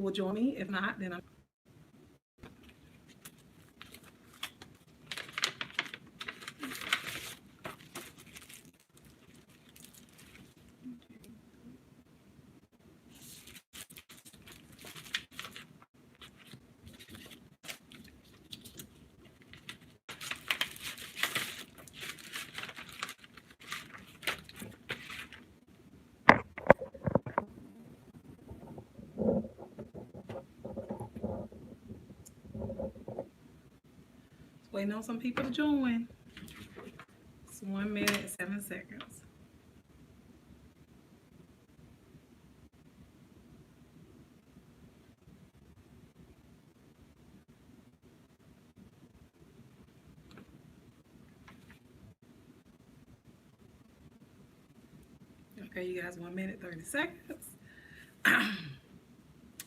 people will join me. If not, then I'm waiting on some people to join. It's 1 minute, 7 seconds. Okay, you guys, 1 minute, 30 seconds. I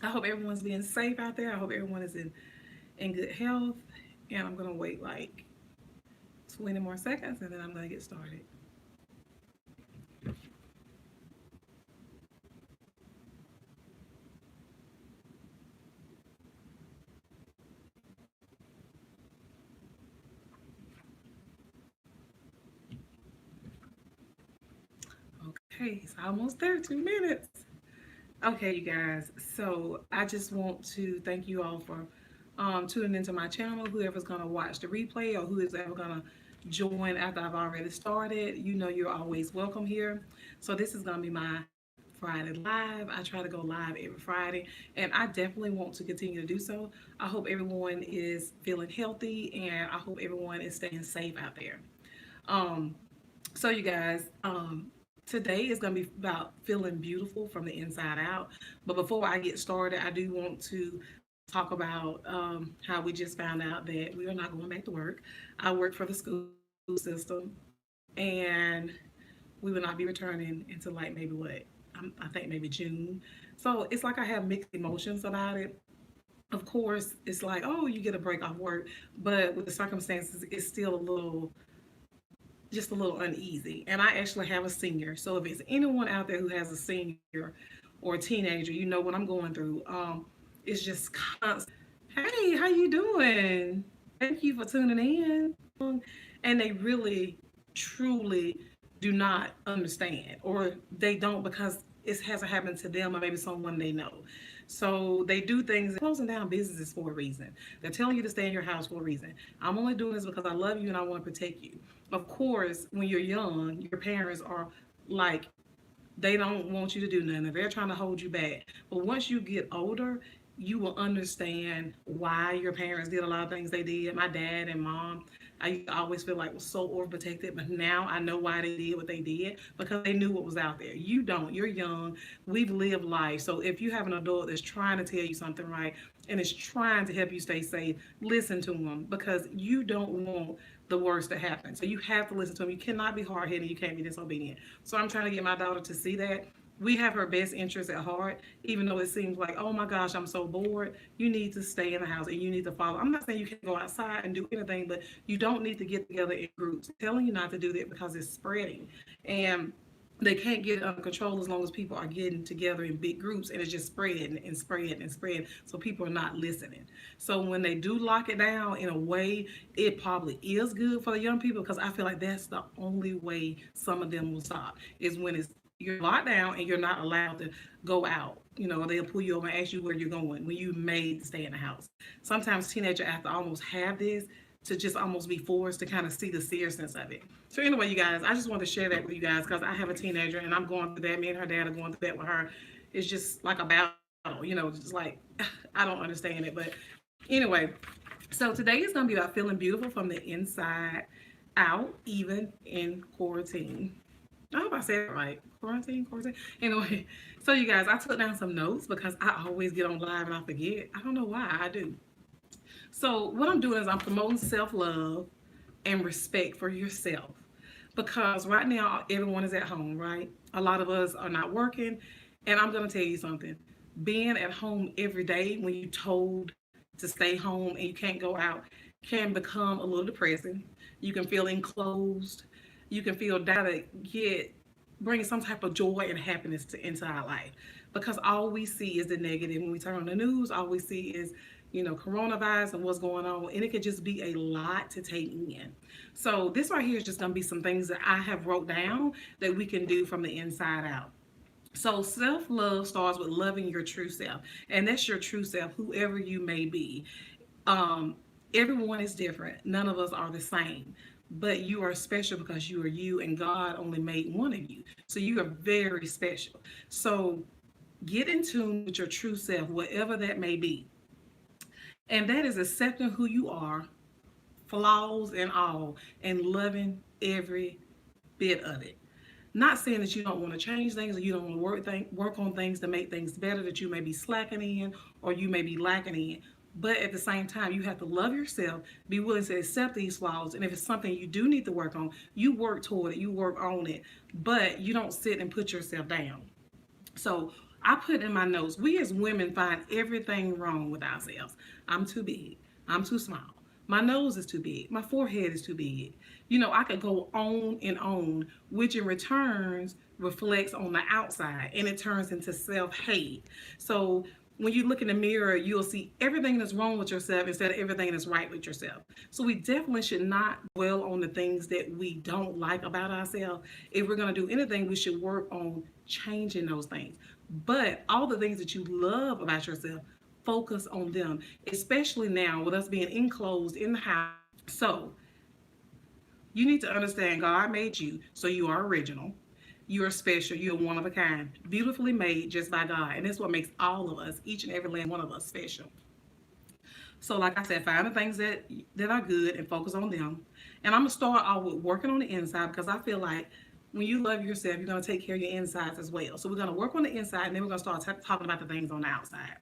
hope everyone's being safe out there. I hope everyone is in good health. And I'm gonna wait like 20 more seconds and then I'm gonna get started. Okay, it's almost there, 2 minutes. Okay, you guys. So I just want to thank you all for tuning into my channel. Whoever's gonna watch the replay or who is ever gonna join after I've already started, you know you're always welcome here. So this is gonna be my Friday live. I try to go live every Friday, and I definitely want to continue to do so. I hope everyone is feeling healthy, and I hope everyone is staying safe out there. Um, so you guys, today is going to be about feeling beautiful from the inside out. But before I get started, I do want to talk about how we just found out that we are not going back to work. I work for the school system, and we will not be returning until like maybe what, I think maybe June. So it's like I have mixed emotions about it. Of course, it's like, oh, you get a break off work, but with the circumstances, it's still a little just a little uneasy. And I actually have a senior. So if it's anyone out there who has a senior or a teenager, you know what I'm going through. It's just constant. Hey, how you doing? Thank you for tuning in. And they really, truly do not understand, or they don't because it hasn't happened to them or maybe someone they know. So they do things, closing down businesses for a reason. They're telling you to stay in your house for a reason. I'm only doing this because I love you and I want to protect you. Of course, when you're young, your parents are like, they don't want you to do nothing. They're trying to hold you back. But once you get older, you will understand why your parents did a lot of things they did. My dad and mom, I always feel like was so overprotected, but now I know why they did what they did because they knew what was out there. You don't. You're young. We've lived life. So if you have an adult that's trying to tell you something right and is trying to help you stay safe, listen to them because you don't want the worst to happen. So you have to listen to them. You cannot be hard headed. You can't be disobedient. So I'm trying to get my daughter to see that we have her best interests at heart, even though it seems like, oh my gosh, I'm so bored. You need to stay in the house and you need to follow. I'm not saying you can't go outside and do anything, but you don't need to get together in groups. I'm telling you not to do that because it's spreading. And they can't get it under control as long as people are getting together in big groups and it's just spreading and spreading and spreading. So people are not listening. So when they do lock it down in a way, it probably is good for the young people because I feel like that's the only way some of them will stop is when it's you're locked down and you're not allowed to go out. You know, they'll pull you over and ask you where you're going when you made to stay in the house. Sometimes teenagers have to almost have this to just almost be forced to kind of see the seriousness of it. So anyway, you guys, I just want to share that with you guys because I have a teenager and I'm going through that. Me and her dad are going through that with her. It's just like a battle, you know, just like I don't understand it. But anyway, so today is going to be about feeling beautiful from the inside out, even in quarantine. I hope I said it right. Quarantine, quarantine. Anyway, so you guys, I took down some notes because I always get on live and I forget. I don't know why I do. So what I'm doing is I'm promoting self-love and respect for yourself. Because right now everyone is at home, right? A lot of us are not working. And I'm gonna tell you something. Being at home every day when you're told to stay home and you can't go out can become a little depressing. You can feel enclosed. You can feel down to get bringing some type of joy and happiness into our life, because all we see is the negative. When we turn on the news, all we see is, coronavirus and what's going on, and it could just be a lot to take in. So this right here is just going to be some things that I have wrote down that we can do from the inside out. So self love starts with loving your true self, and that's your true self, whoever you may be. Um, Everyone is different. None of us are the same, but you are special because you are you, and God only made one of you. So you are very special. So get in tune with your true self, whatever that may be, and that is accepting who you are, flaws and all, and loving every bit of it. Not saying that you don't want to change things or you don't want to work on things to make things better that you may be slacking in or you may be lacking in. But at the same time, you have to love yourself, be willing to accept these flaws. And if it's something you do need to work on, you work toward it, you work on it. But you don't sit and put yourself down. So I put in my notes, we as women find everything wrong with ourselves. I'm too big. I'm too small. My nose is too big. My forehead is too big. I could go on and on, which in returns reflects on the outside and it turns into self hate. So when you look in the mirror, you'll see everything that's wrong with yourself instead of everything that's right with yourself. So we definitely should not dwell on the things that we don't like about ourselves. If we're going to do anything, we should work on changing those things. But all the things that you love about yourself, focus on them, especially now with us being enclosed in the house. So you need to understand God made you, so you are original. You are special. You're one of a kind, beautifully made just by God. And that's what makes all of us, each and every last one of us, special. So, like I said, find the things that are good and focus on them. And I'm gonna start off with working on the inside, because I feel like when you love yourself, you're gonna take care of your insides as well. So we're gonna work on the inside, and then we're gonna start talking about the things on the outside.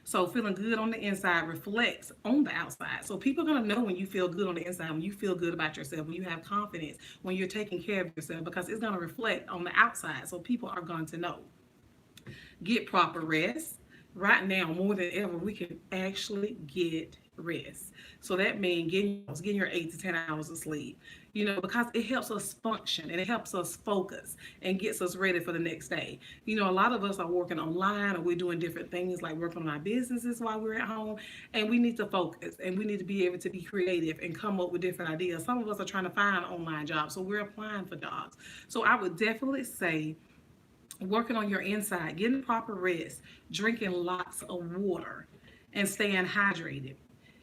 So feeling good on the inside reflects on the outside. So people are gonna know when you feel good on the inside, when you feel good about yourself, when you have confidence, when you're taking care of yourself, because it's gonna reflect on the outside. So people are going to know. Get proper rest. Right now, more than ever, we can actually get rest. So that means getting your 8 to 10 hours of sleep, because it helps us function and it helps us focus and gets us ready for the next day. A lot of us are working online or we're doing different things like working on our businesses while we're at home, and we need to focus and we need to be able to be creative and come up with different ideas. Some of us are trying to find online jobs, so we're applying for jobs. So I would definitely say working on your inside, getting proper rest, drinking lots of water, and staying hydrated.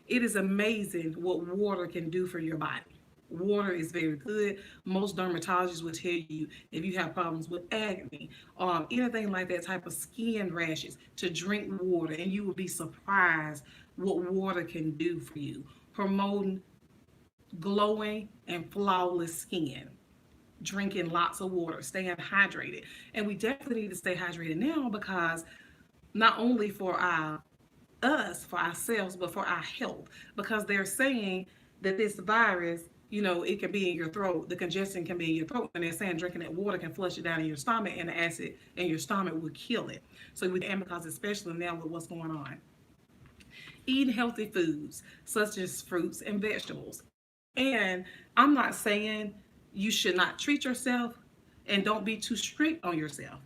It is amazing what water can do for your body. Water is very good. Most dermatologists will tell you if you have problems with acne, anything like that type of skin rashes, to drink water, and you will be surprised what water can do for you, promoting glowing and flawless skin. Drinking lots of water, staying hydrated. And we definitely need to stay hydrated now, because not only for ourselves, but for our health. Because they're saying that this virus, it can be in your throat. The congestion can be in your throat. And they're saying drinking that water can flush it down in your stomach, and the acid in your stomach will kill it. So and because especially now with what's going on. Eating healthy foods such as fruits and vegetables. And I'm not saying you should not treat yourself, and don't be too strict on yourself,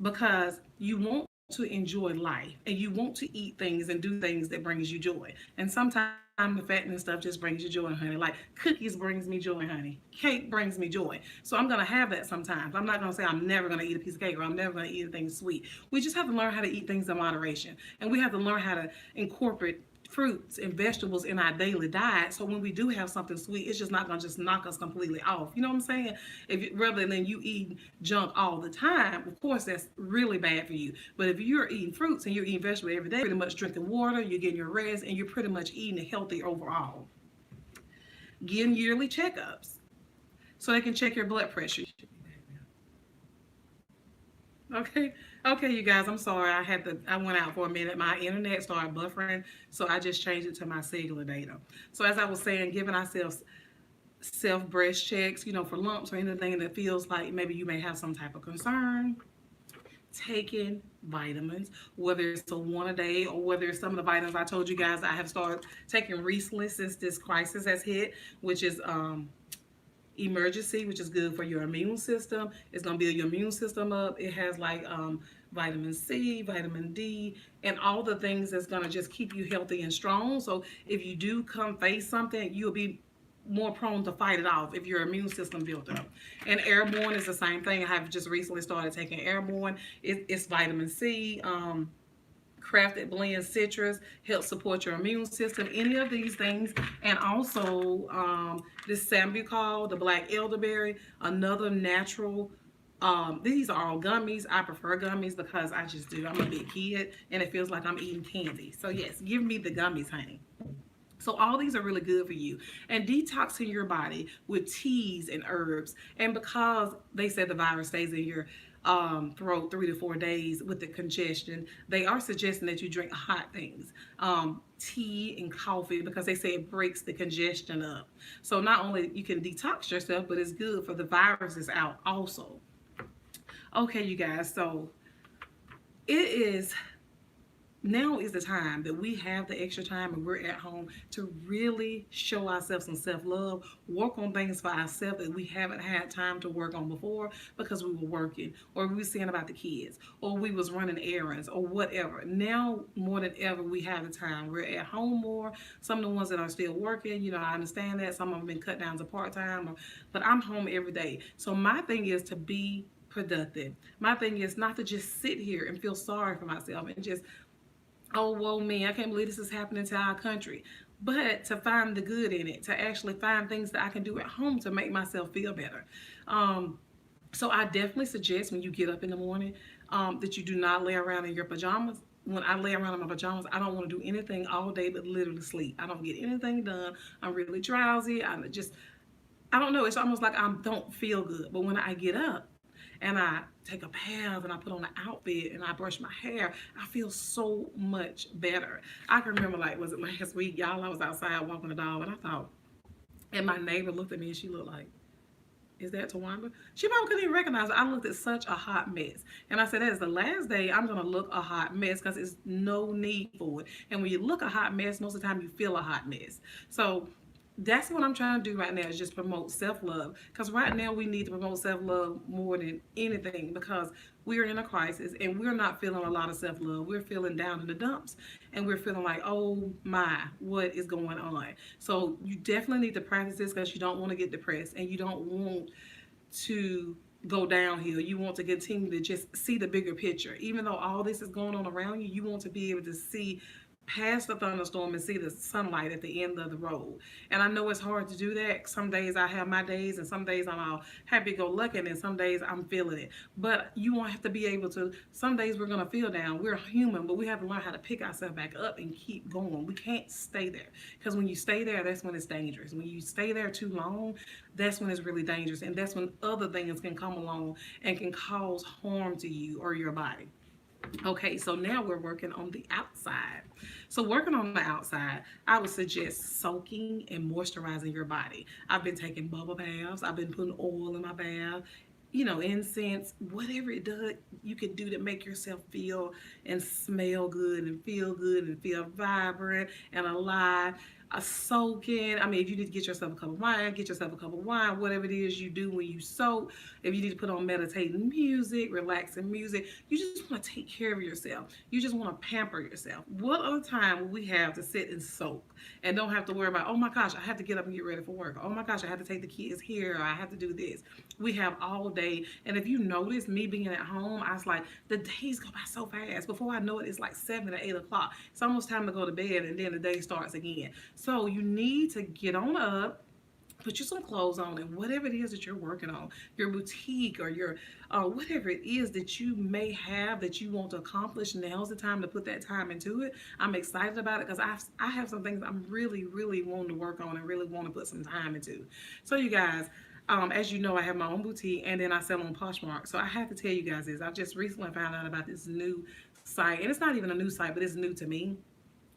because you want to enjoy life and you want to eat things and do things that brings you joy. And sometimes the fattening stuff just brings you joy, honey. Like cookies brings me joy, honey. Cake brings me joy. So I'm gonna have that sometimes. I'm not gonna say I'm never gonna eat a piece of cake or I'm never gonna eat anything sweet. We just have to learn how to eat things in moderation, and we have to learn how to incorporate fruits and vegetables in our daily diet, so when we do have something sweet, it's just not gonna just knock us completely off. You know what I'm saying? Rather than you eating junk all the time, of course that's really bad for you. But if you're eating fruits and you're eating vegetables every day, pretty much drinking water, you're getting your rest, and you're pretty much eating healthy overall. Getting yearly checkups so they can check your blood pressure. Okay. Okay, you guys, I'm sorry. I went out for a minute. My internet started buffering, so I just changed it to my cellular data. So as I was saying, giving ourselves self breast checks, for lumps or anything that feels like maybe you may have some type of concern. Taking vitamins, whether it's a one a day or whether it's some of the vitamins I told you guys I have started taking recently since this crisis has hit, which is Emergency, which is good for your immune system. It's gonna build your immune system up. It has like vitamin C, vitamin D, and all the things that's gonna just keep you healthy and strong. So if you do come face something, you'll be more prone to fight it off if your immune system built up. And airborne is the same thing. I have just recently started taking airborne. It's vitamin C. Crafted blend citrus helps support your immune system. Any of these things, and also this sambucol, the black elderberry, another natural. These are all gummies. I prefer gummies because I just do. I'm a big kid, and it feels like I'm eating candy. So yes, give me the gummies, honey. So all these are really good for you, and detoxing your body with teas and herbs. And because they said the virus stays in your throat 3 to 4 days with the congestion, they are suggesting that you drink hot things, tea and coffee, because they say it breaks the congestion up. So not only you can detox yourself, but it's good for the viruses out also. Okay, you guys. So it is now is the time that we have the extra time and we're at home to really show ourselves some self-love, work on things for ourselves that we haven't had time to work on before because we were working, or we were seeing about the kids, or we was running errands, or whatever. Now more than ever we have the time. We're at home more. Some of the ones that are still working, I understand that some of them been cut down to part-time, but I'm home every day. So my thing is to be productive. My thing is not to just sit here and feel sorry for myself and just, oh, whoa, me, I can't believe this is happening to our country. But to find the good in it, to actually find things that I can do at home to make myself feel better. So I definitely suggest when you get up in the morning that you do not lay around in your pajamas. When I lay around in my pajamas, I don't want to do anything all day but literally sleep. I don't get anything done. I'm really drowsy. I don't know. It's almost like I don't feel good. But when I get up, and I take a bath and I put on an outfit and I brush my hair, I feel so much better. I can remember, like, was it last week, y'all, I was outside walking the dog and I thought, and my neighbor looked at me and she looked like, is that Tawanda? She probably couldn't even recognize it. I looked at such a hot mess. And I said, that is the last day I'm going to look a hot mess because there's no need for it. And when you look a hot mess, most of the time you feel a hot mess. So that's what I'm trying to do right now, is just promote self-love, because right now we need to promote self-love more than anything, because we're in a crisis and we're not feeling a lot of self-love. We're feeling down in the dumps and we're feeling like, oh my, what is going on? So you definitely need to practice this, because you don't want to get depressed and you don't want to go downhill. You want to continue to just see the bigger picture. Even though all this is going on around you, you want to be able to see past the thunderstorm and see the sunlight at the end of the road. And I know it's hard to do that. Some days I have my days, and some days I'm all happy-go-lucky, and some days I'm feeling it. But you won't have to be able to. Some days we're going to feel down. We're human, but we have to learn how to pick ourselves back up and keep going. We can't stay there, because when you stay there, that's when it's dangerous. When you stay there too long, that's when it's really dangerous, and that's when other things can come along and can cause harm to you or your body. Okay, so now we're working on the outside. So working on the outside, I would suggest soaking and moisturizing your body. I've been taking bubble baths. I've been putting oil in my bath. Incense, whatever it does, you can do to make yourself feel and smell good and feel vibrant and alive. Soaking. I mean, if you need to get yourself a cup of wine, get yourself a cup of wine, whatever it is you do when you soak. If you need to put on meditating music, relaxing music, you just want to take care of yourself. You just want to pamper yourself. What other time will we have to sit and soak and don't have to worry about, oh my gosh, I have to get up and get ready for work. Oh my gosh, I have to take the kids here, or I have to do this. We have all day. And if you notice me being at home, I was like, the days go by so fast. Before I know it, it's like 7 or 8 o'clock. It's almost time to go to bed, and then the day starts again. So you need to get on up, put you some clothes on, and whatever it is that you're working on, your boutique or your whatever it is that you may have that you want to accomplish, now's the time to put that time into it. I'm excited about it because I have some things I'm really, really wanting to work on and really want to put some time into. So you guys, as you know, I have my own boutique, and then I sell on Poshmark. So I have to tell you guys this. I just recently found out about this new site, and it's not even a new site, but it's new to me,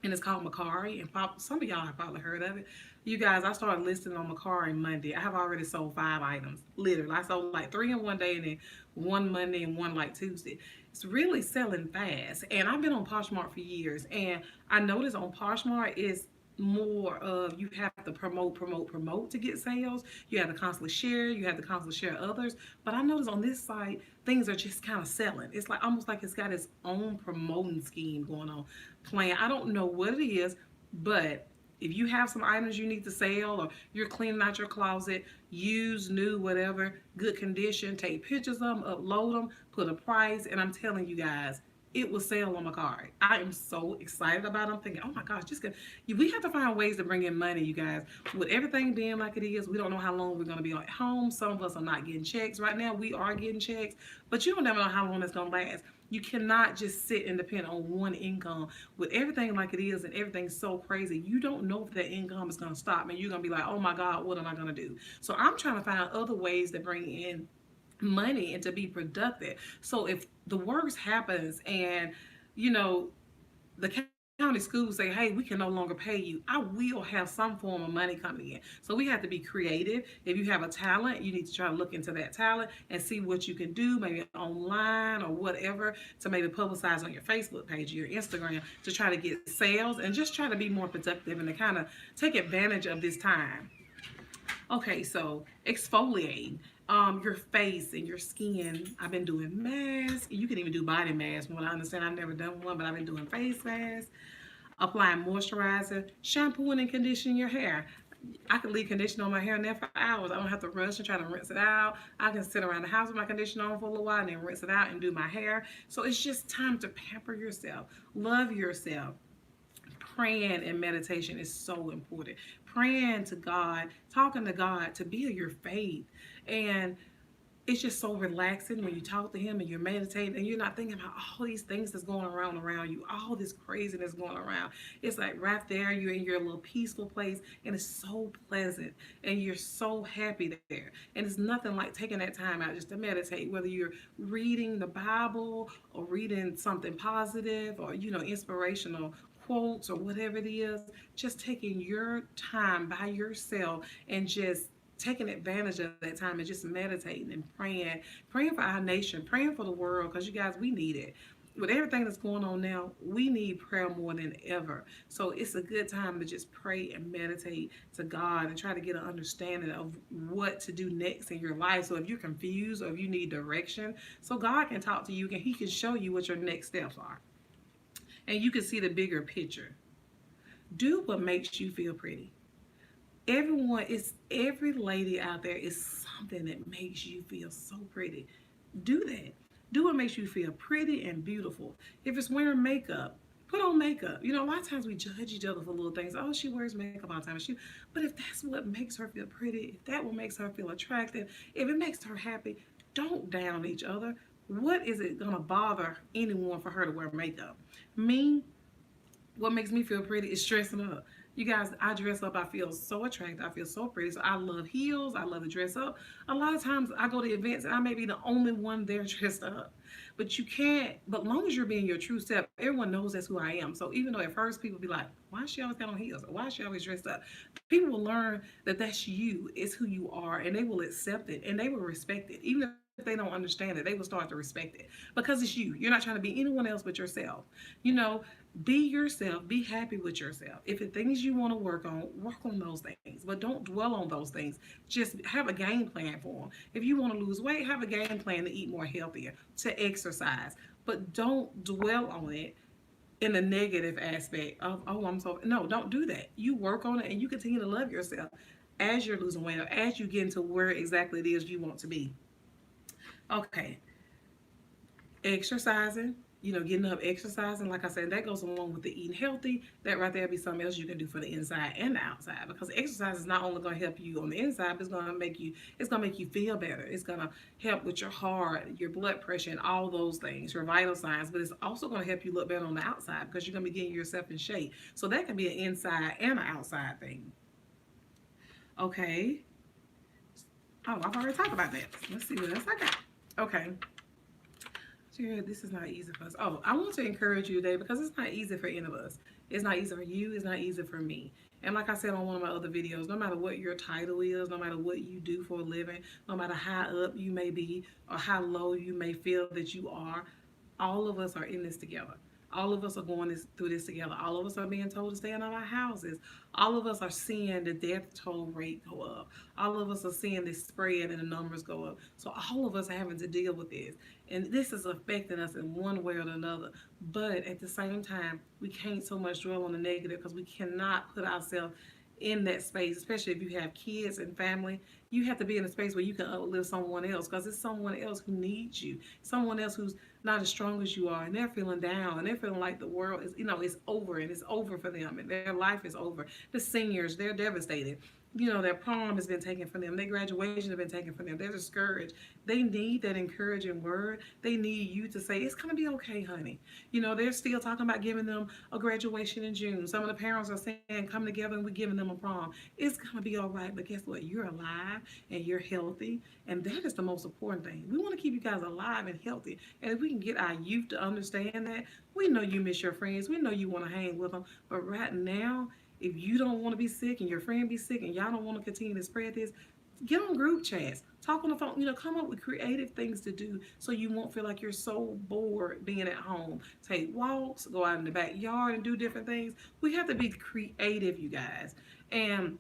and it's called Mercari, and some of y'all have probably heard of it. You guys, I started listing on Mercari Monday. I have already sold 5 items, literally. I sold like 3 in one day, and then 1 Monday and 1 like Tuesday. It's really selling fast, and I've been on Poshmark for years, and I noticed on Poshmark is more of you have to promote to get sales. You have to constantly share. You have to constantly share others. But I notice on this site, things are just kind of selling. It's like almost like it's got its own promoting scheme going on, plan. I don't know what it is, but if you have some items you need to sell or you're cleaning out your closet, used, new, whatever, good condition, take pictures of them, upload them, put a price, and I'm telling you guys, it will sell on my card. I am so excited about it. I'm thinking, oh my gosh, just get, we have to find ways to bring in money, you guys. With everything being like it is, we don't know how long we're going to be at home. Some of us are not getting checks. Right now, we are getting checks, but you don't never know how long it's going to last. You cannot just sit and depend on one income. With everything like it is and everything's so crazy, you don't know if that income is going to stop and you're going to be like, oh my God, what am I going to do? So I'm trying to find other ways to bring in money and to be productive. So if the worst happens and, you know, the county schools say, hey, we can no longer pay you, I will have some form of money coming in. So we have to be creative. If you have a talent, you need to try to look into that talent and see what you can do, maybe online or whatever, to maybe publicize on your Facebook page, your Instagram, to try to get sales and just try to be more productive and to kind of take advantage of this time. Okay, so exfoliating your face and your skin. I've been doing masks. You can even do body masks. From what I understand, I've never done one, but I've been doing face masks. Applying moisturizer, shampooing and conditioning your hair. I can leave conditioner on my hair now for hours. I don't have to rush and try to rinse it out. I can sit around the house with my conditioner on for a little while and then rinse it out and do my hair. So it's just time to pamper yourself, love yourself. Praying and meditation is so important. Praying to God, talking to God to build your faith. And it's just so relaxing when you talk to him and you're meditating and you're not thinking about all these things that's going around you, all this craziness going around. It's like right there, you're in your little peaceful place and it's so pleasant and you're so happy there. And it's nothing like taking that time out just to meditate, whether you're reading the Bible or reading something positive or, inspirational quotes or whatever it is, just taking your time by yourself and just taking advantage of that time and just meditating and praying for our nation, praying for the world, because you guys, we need it. With everything that's going on now, we need prayer more than ever. So it's a good time to just pray and meditate to God and try to get an understanding of what to do next in your life. So if you're confused or if you need direction, so God can talk to you and He can show you what your next steps are. And you can see the bigger picture. Do what makes you feel pretty. Every lady out there is something that makes you feel so pretty. Do that. Do what makes you feel pretty and beautiful. If it's wearing makeup, put on makeup. A lot of times we judge each other for little things. Oh, she wears makeup all the time. But if that's what makes her feel pretty, if that what makes her feel attractive, if it makes her happy, don't down each other. What is it gonna bother anyone for her to wear makeup? Me, what makes me feel pretty is dressing up. You guys, I dress up. I feel so attractive. I feel so pretty. So I love heels. I love to dress up. A lot of times I go to events and I may be the only one there dressed up. But you can't, but long as you're being your true self, everyone knows that's who I am. So even though at first people be like, why is she always got on heels? Or why is she always dressed up? People will learn that that's you. It's who you are. And they will accept it and they will respect it. Even if they don't understand it, they will start to respect it because it's you. You're not trying to be anyone else but yourself. You know, be yourself, be happy with yourself. If it's things you want to work on those things, but don't dwell on those things. Just have a game plan for them. If you want to lose weight, have a game plan to eat more healthier, to exercise, but don't dwell on it in the negative aspect of, oh, I'm so, no, don't do that. You work on it and you continue to love yourself as you're losing weight or as you get into where exactly it is you want to be. Okay, exercising, getting up, exercising, like I said, that goes along with the eating healthy. That right there be something else you can do for the inside and the outside, because exercise is not only going to help you on the inside, but it's going to make you feel better. It's going to help with your heart, your blood pressure, and all those things, your vital signs. But it's also going to help you look better on the outside because you're going to be getting yourself in shape. So that can be an inside and an outside thing. Okay. Oh, I've already talked about that. Let's see what else I got. Okay. Jared, this is not easy for us. Oh, I want to encourage you today because it's not easy for any of us. It's not easy for you. It's not easy for me. And like I said on one of my other videos, no matter what your title is, no matter what you do for a living, no matter how up you may be or how low you may feel that you are, all of us are in this together. All of us are going through this together. All of us are being told to stay in our houses. All of us are seeing the death toll rate go up. All of us are seeing this spread and the numbers go up. So all of us are having to deal with this. And this is affecting us in one way or another. But at the same time, we can't so much dwell on the negative because we cannot put ourselves in that space, especially if you have kids and family. You have to be in a space where you can uplift someone else because it's someone else who needs you, someone else who's not as strong as you are, and they're feeling down and they're feeling like the world is, it's over, and it's over for them and their life is over. The seniors, they're devastated. Their prom has been taken from them, their graduation has been taken from them, they're discouraged. They need that encouraging word. They need you to say, it's going to be okay, honey. They're still talking about giving them a graduation in June. Some of the parents are saying, come together and we're giving them a prom. It's going to be all right. But guess what? You're alive and you're healthy. And that is the most important thing. We want to keep you guys alive and healthy. And if we can get our youth to understand that, we know you miss your friends. We know you want to hang with them. But right now, if you don't want to be sick and your friend be sick and y'all don't want to continue to spread this, get on group chats, talk on the phone, come up with creative things to do so you won't feel like you're so bored being at home. Take walks, go out in the backyard and do different things. We have to be creative, you guys. And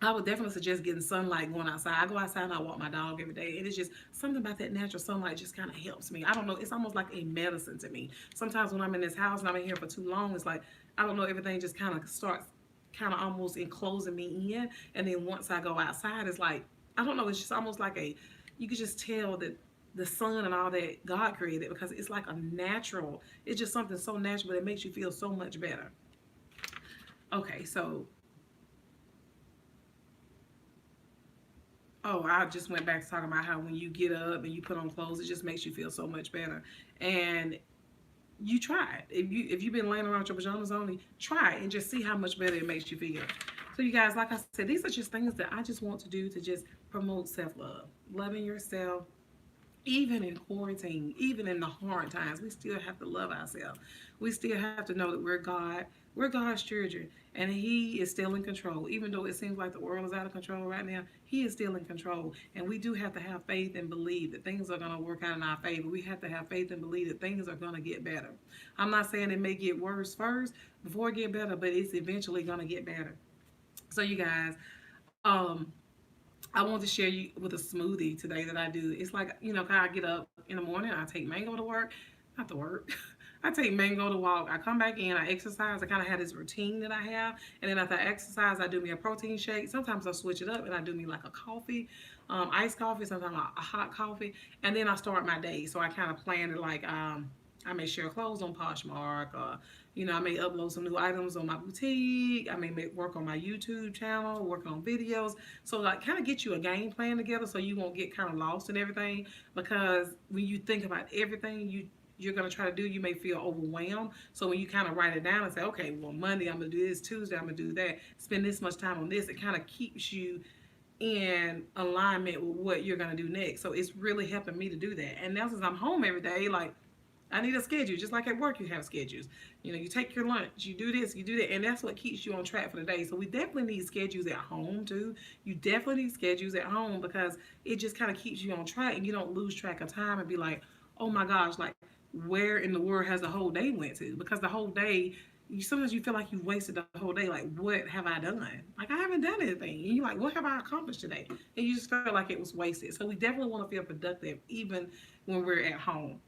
I would definitely suggest getting sunlight, going outside. I go outside and I walk my dog every day. And it's just something about that natural sunlight just kind of helps me. I don't know. It's almost like a medicine to me. Sometimes when I'm in this house and I'm in here for too long, it's like, I don't know, everything just kind of starts kind of almost enclosing me in. And then once I go outside, it's like, I don't know, it's just almost like you could just tell that the sun and all that God created, because it's like a natural, it's just something so natural, but it makes you feel so much better. Okay, so, oh, I just went back to talking about how when you get up and you put on clothes, it just makes you feel so much better. And you try it. If you've been laying around with your pajamas only, try it and just see how much better it makes you feel. So you guys, like I said, these are just things that I just want to do to just promote self-love, loving yourself. Even in quarantine, even in the hard times, we still have to love ourselves. We still have to know that we're God's children, and He is still in control. Even though it seems like the world is out of control right now, He is still in control. And we do have to have faith and believe that things are going to work out in our favor. We have to have faith and believe that things are going to get better. I'm not saying it may get worse first before it get better, but it's eventually going to get better. So you guys, I want to share you with a smoothie today that I do. It's like, I get up in the morning, I take mango to work, not to work. I take mango to walk. I come back in, I exercise. I kind of have this routine that I have. And then after I exercise, I do me a protein shake. Sometimes I switch it up and I do me like a coffee, iced coffee, sometimes a hot coffee. And then I start my day. So I kind of plan it like, I may share clothes on Poshmark, or I may upload some new items on my boutique. I may work on my YouTube channel, work on videos. So like kind of get you a game plan together so you won't get kind of lost in everything. Because when you think about everything you're going to try to do, you may feel overwhelmed. So when you kind of write it down and say, okay, well, Monday I'm going to do this, Tuesday I'm going to do that, spend this much time on this, it kind of keeps you in alignment with what you're going to do next. So it's really helping me to do that. And now since I'm home every day, like, I need a schedule, just like at work you have schedules. You take your lunch, you do this, you do that, and that's what keeps you on track for the day. So we definitely need schedules at home too. You definitely need schedules at home because it just kind of keeps you on track and you don't lose track of time and be like, oh my gosh, like where in the world has the whole day went to? Because the whole day, sometimes you feel like you've wasted the whole day. Like, what have I done? Like, I haven't done anything. And you're like, what have I accomplished today? And you just feel like it was wasted. So we definitely want to feel productive even when we're at home.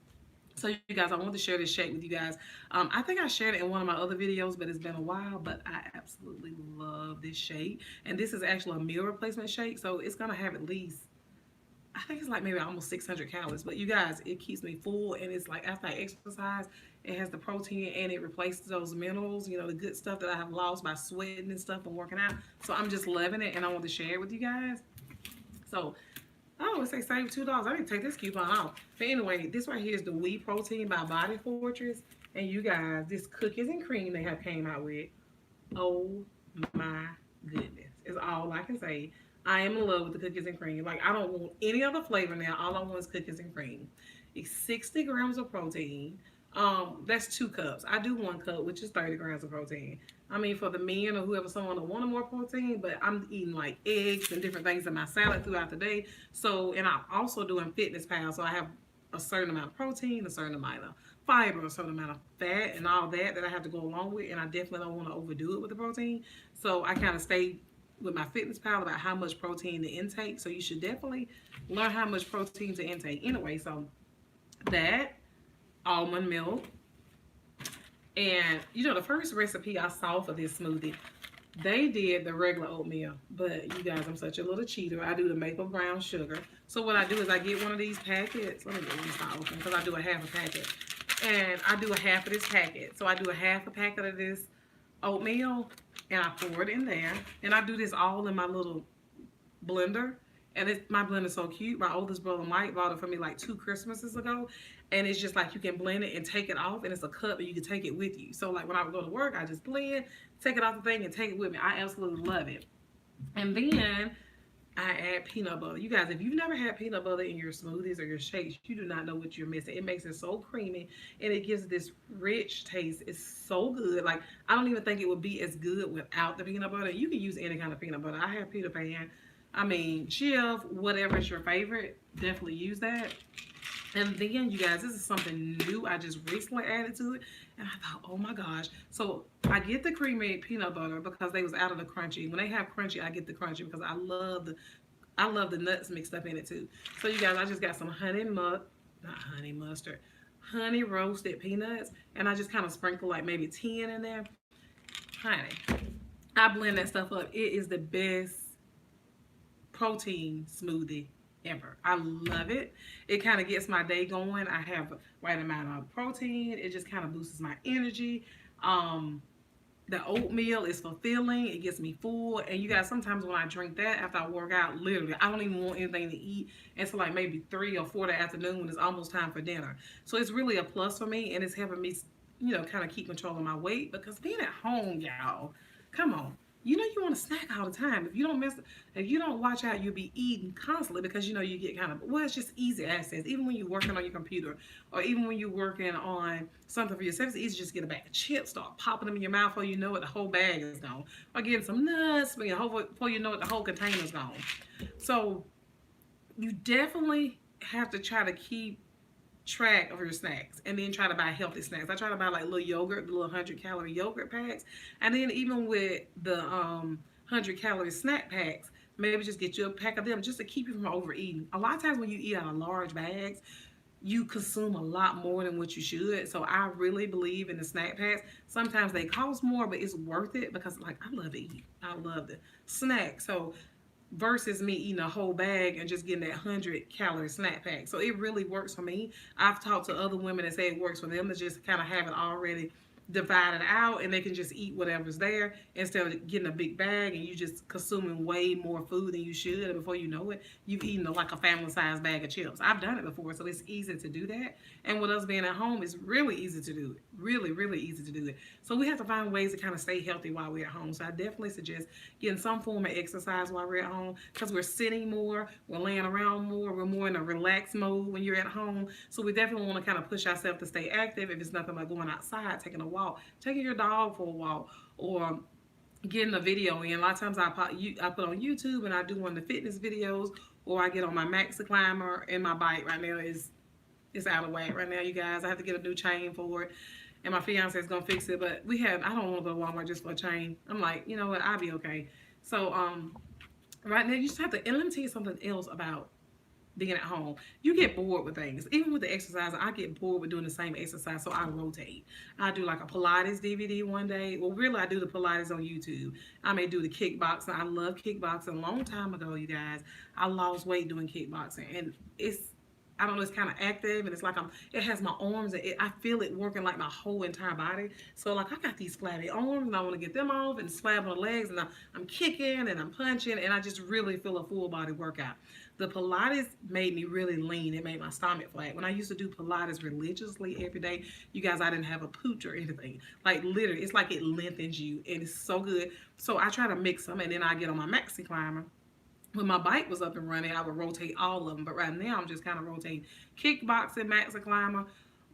So you guys, I want to share this shake with you guys. I think I shared it in one of my other videos, but it's been a while. But I absolutely love this shake. And this is actually a meal replacement shake. So it's going to have at least, I think it's like maybe almost 600 calories. But you guys, it keeps me full. And it's like after I exercise, it has the protein and it replaces those minerals, the good stuff that I have lost by sweating and stuff and working out. So I'm just loving it and I want to share it with you guys. So oh, it say save $2. I need to take this coupon off. But anyway, this right here is the Wheat Protein by Body Fortress. And you guys, this cookies and cream they have came out with. Oh my goodness. Is all I can say. I am in love with the cookies and cream. Like, I don't want any other flavor now. All I want is cookies and cream. It's 60 grams of protein. That's 2 cups. I do 1 cup, which is 30 grams of protein. I mean, for the men or whoever, someone that wanted more protein, but I'm eating like eggs and different things in my salad throughout the day. So, and I'm also doing Fitness Pal, so I have a certain amount of protein, a certain amount of fiber, a certain amount of fat, and all that I have to go along with. And I definitely don't want to overdo it with the protein. So I kind of stay with my fitness pal about how much protein to intake. So you should definitely learn how much protein to intake. Anyway, so that almond milk, and the first recipe I saw for this smoothie, they did the regular oatmeal, but you guys, I'm such a little cheater. I do the maple brown sugar. So what I do is I get one of these packets. Let me get one not open because I do a half a packet. And I do a half of this packet. So I do a half a packet of this oatmeal and I pour it in there. And I do this all in my little blender. And my blender's so cute. My oldest brother Mike bought it for me like 2 Christmases ago. And it's just like you can blend it and take it off, and it's a cup, and you can take it with you. So like when I would go to work, I just blend, take it off the thing, and take it with me. I absolutely love it. And then I add peanut butter. You guys, if you've never had peanut butter in your smoothies or your shakes, you do not know what you're missing. It makes it so creamy, and it gives this rich taste. It's so good. Like, I don't even think it would be as good without the peanut butter. You can use any kind of peanut butter. I have Peter Pan. I mean, Jif, whatever is your favorite, definitely use that. And then, you guys, this is something new I just recently added to it. And I thought, oh my gosh. So I get the creamy peanut butter because they was out of the crunchy. When they have crunchy, I get the crunchy because I love the nuts mixed up in it too. So you guys, I just got some honey roasted peanuts. And I just kind of sprinkle like maybe 10 in there. Honey, I blend that stuff up. It is the best protein smoothie ever. I love it. It kind of gets my day going. I have the right amount of protein. It just kind of boosts my energy. The oatmeal is fulfilling. It gets me full. And you guys, sometimes when I drink that after I work out, literally, I don't even want anything to eat until like maybe 3 or 4 the afternoon when it's almost time for dinner. So it's really a plus for me, and it's helping me, kind of keep control of my weight because being at home, y'all, come on. You want to snack all the time. If you don't watch out, you'll be eating constantly because you get kind of, well, it's just easy access. Even when you're working on your computer or even when you're working on something for yourself, it's easy to just get a bag of chips, start popping them in your mouth before you know it, the whole bag is gone. Or getting some nuts, before you know it, the whole container's gone. So you definitely have to try to keep track of your snacks and then try to buy healthy snacks. I try to buy like little yogurt, the little 100-calorie yogurt packs. And then even with the 100-calorie snack packs, maybe just get you a pack of them just to keep you from overeating. A lot of times when you eat out of large bags, you consume a lot more than what you should. So I really believe in the snack packs. Sometimes they cost more, but it's worth it because like I love to eat. I love the snack. So versus me eating a whole bag and just getting that 100-calorie snack pack. So it really works for me. I've talked to other women that say it works for them to just kind of have it already divided out and they can just eat whatever's there instead of getting a big bag and you just consuming way more food than you should, and before you know it, you've eaten like a family-sized bag of chips. I've done it before, so it's easy to do that. And with us being at home, it's really easy to do it. Really, really easy to do it. So we have to find ways to kind of stay healthy while we're at home. So I definitely suggest getting some form of exercise while we're at home because we're sitting more, we're laying around more, we're more in a relaxed mode when you're at home. So we definitely want to kind of push ourselves to stay active. If it's nothing like going outside, taking a walk, taking your dog for a walk, or getting a video in. A lot of times I put on YouTube and I do one of the fitness videos, or I get on my Maxi Climber, and my bike right now is out of whack right now, you guys. I have to get a new chain for it, and my fiance is gonna fix it. But I don't want to go to Walmart just for a chain. I'm like, you know what, I'll be okay. So right now you just have to. And let me tell you something else about being at home. You get bored with things. Even with the exercise, I get bored with doing the same exercise, so I rotate. I do like a Pilates DVD one day. Well, really, I do the Pilates on YouTube. I may do the kickboxing. I love kickboxing. A long time ago, you guys, I lost weight doing kickboxing, and I don't know, it's kind of active, and it's like it has my arms, and I feel it working like my whole entire body. So like I got these flabby arms, and I want to get them off and slap on the legs, and I'm kicking and I'm punching, and I just really feel a full body workout. The Pilates made me really lean. It made my stomach flat. When I used to do Pilates religiously every day, you guys, I didn't have a pooch or anything. Like literally, it's like it lengthens you, and it's so good. So I try to mix them, and then I get on my Maxi Climber. When my bike was up and running, I would rotate all of them. But right now, I'm just kind of rotating kickboxing, Maxi Climber,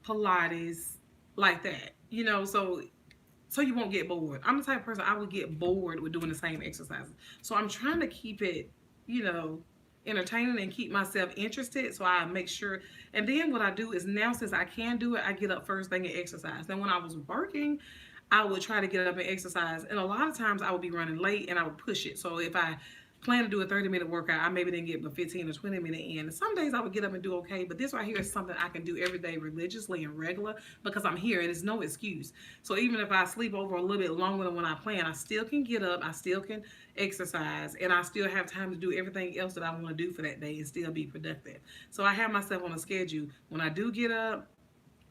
Pilates, like that. So you won't get bored. I'm the type of person I would get bored with doing the same exercises. So I'm trying to keep it, you know, entertaining and keep myself interested. So I make sure. And then what I do is now, since I can do it, I get up first thing and exercise. Then when I was working, I would try to get up and exercise. And a lot of times I would be running late and I would push it. So if I plan to do a 30-minute workout, I maybe didn't get but 15 or 20-minute in. And some days I would get up and do okay, but this right here is something I can do every day religiously and regular because I'm here and it's no excuse. So even if I sleep over a little bit longer than when I plan, I still can get up, I still can exercise, and I still have time to do everything else that I want to do for that day and still be productive. So I have myself on a schedule. When I do get up,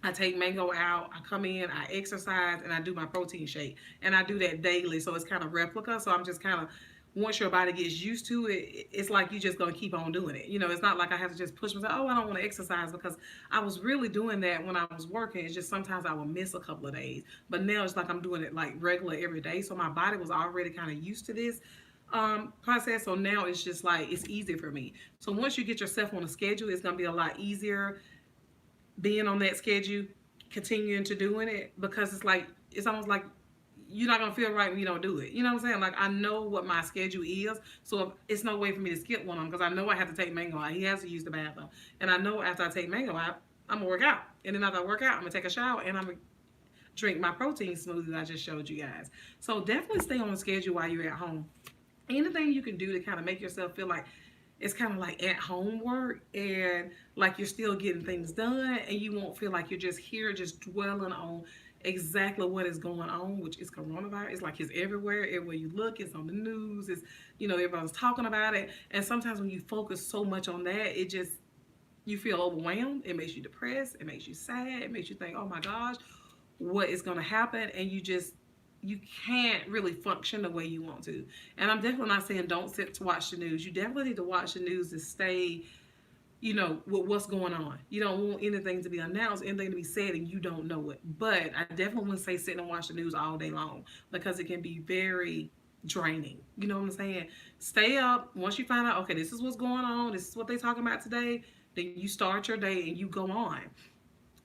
I take mango out, I come in, I exercise, and I do my protein shake. And I do that daily, so it's kind of replica. So I'm just kind of, once your body gets used to it, it's like you're just gonna keep on doing it. You know, it's not like I have to just push myself, oh, I don't want to exercise because I was really doing that when I was working. It's just sometimes I would miss a couple of days. But now it's like I'm doing it like regular every day. So my body was already kind of used to this process. So now it's just like it's easy for me. So once you get yourself on a schedule, it's gonna be a lot easier being on that schedule, continuing to doing it because it's like it's almost like you're not gonna feel right when you don't do it. You know what I'm saying? Like I know what my schedule is, so if, it's no way for me to skip one of them because I know I have to take Mango out. He has to use the bathroom, and I know after I take Mango out, I'm gonna work out, and then after I work out, I'm gonna take a shower and I'm gonna drink my protein smoothie that I just showed you guys. So definitely stay on the schedule while you're at home. Anything you can do to kind of make yourself feel like it's kind of like at home work and like you're still getting things done and you won't feel like you're just here just dwelling on exactly what is going on, which is coronavirus. It's like it's everywhere. Everywhere you look, it's on the news. It's, you know, everyone's talking about it. And sometimes when you focus so much on that, it just, you feel overwhelmed. It makes you depressed. It makes you sad. It makes you think, oh my gosh, what is going to happen? And you just, you can't really function the way you want to. And I'm definitely not saying don't sit to watch the news. You definitely need to watch the news to stay, you know, with what's going on. You don't want anything to be announced, anything to be said, and you don't know it. But I definitely wouldn't say sit and watch the news all day long because it can be very draining. You know what I'm saying? Stay up. Once you find out, okay, this is what's going on, this is what they're talking about today, then you start your day and you go on.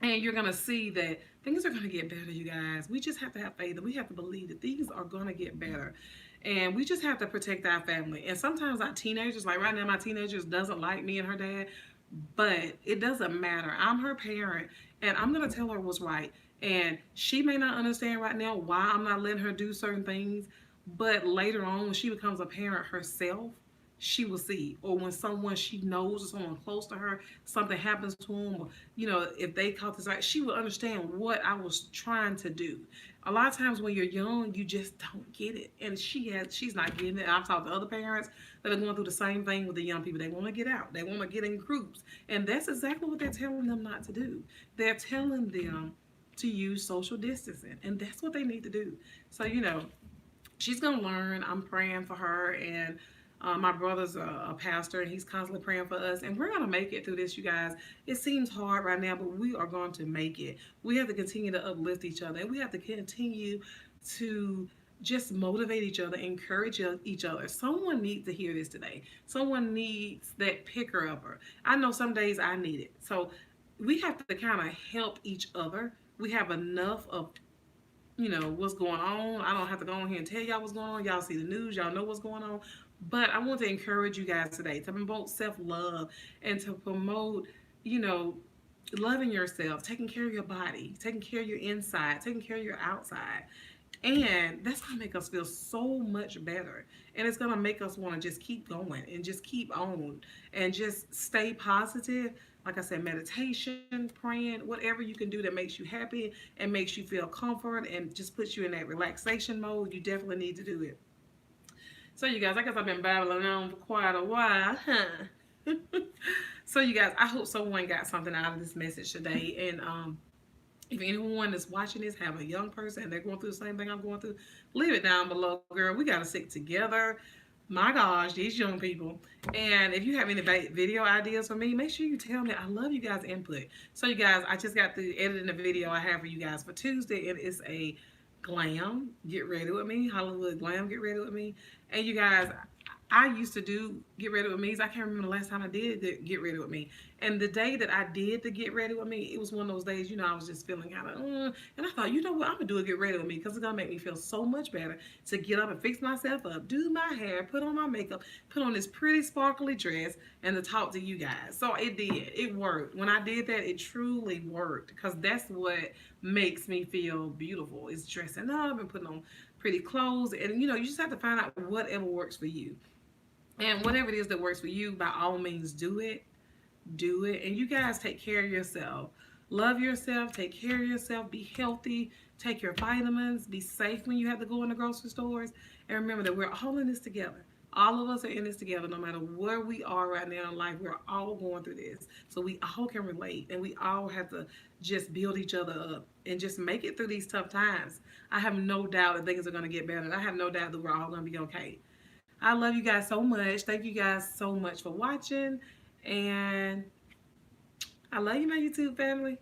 And you're going to see that things are going to get better, you guys. We just have to have faith and we have to believe that things are going to get better. And we just have to protect our family. And sometimes our teenagers, like right now, my teenagers doesn't like me and her dad, but it doesn't matter. I'm her parent and I'm going to tell her what's right. And she may not understand right now why I'm not letting her do certain things, but later on, when she becomes a parent herself, she will see. Or when someone she knows or someone close to her, something happens to them, or you know, if they caught this out, she will understand what I was trying to do. A lot of times when you're young, you just don't get it. And she's not getting it. I've talked to other parents that are going through the same thing with the young people. They want to get out. They want to get in groups. And that's exactly what they're telling them not to do. They're telling them to use social distancing. And that's what they need to do. So, you know, she's gonna learn. I'm praying for her, and my brother's a pastor, and he's constantly praying for us. And we're gonna make it through this, you guys. It seems hard right now, but we are going to make it. We have to continue to uplift each other, and we have to continue to just motivate each other, encourage each other. Someone needs to hear this today. Someone needs that picker upper. I know some days I need it. So we have to kind of help each other. We have enough of what's going on. I don't have to go on here and tell y'all what's going on. Y'all see the news, y'all know what's going on. But I want to encourage you guys today to promote self-love and to promote, you know, loving yourself, taking care of your body, taking care of your inside, taking care of your outside. And that's going to make us feel so much better. And it's going to make us want to just keep going and just keep on and just stay positive. Like I said, meditation, praying, whatever you can do that makes you happy and makes you feel comfort and just puts you in that relaxation mode, you definitely need to do it. So you guys, I guess I've been babbling on for quite a while, huh? So you guys, I hope someone got something out of this message today. And if anyone that's watching this have a young person and they're going through the same thing I'm going through, leave it down below, girl. We got to stick together. My gosh, these young people. And if you have any video ideas for me, make sure you tell me. I love you guys' input. So you guys, I just got through editing the video I have for you guys for Tuesday. It is a glam, get ready with me. Hollywood glam, get ready with me. And you guys, I used to do get ready with me. I can't remember the last time I did get ready with me. And the day that I did the get ready with me, it was one of those days, I was just feeling kind of, and I thought, you know what, I'm gonna do a get ready with me because it's gonna make me feel so much better to get up and fix myself up, do my hair, put on my makeup, put on this pretty sparkly dress, and to talk to you guys. So it did, it worked. When I did that, it truly worked because that's what makes me feel beautiful. Is dressing up and putting on pretty clothes, and you just have to find out whatever works for you. And whatever it is that works for you, by all means, do it. Do it. And you guys take care of yourself. Love yourself. Take care of yourself. Be healthy. Take your vitamins. Be safe when you have to go in the grocery stores. And remember that we're all in this together. All of us are in this together, no matter where we are right now in life. We're all going through this. So we all can relate. And we all have to just build each other up and just make it through these tough times. I have no doubt that things are going to get better. I have no doubt that we're all going to be okay. I love you guys so much. Thank you guys so much for watching. And I love you, my YouTube family.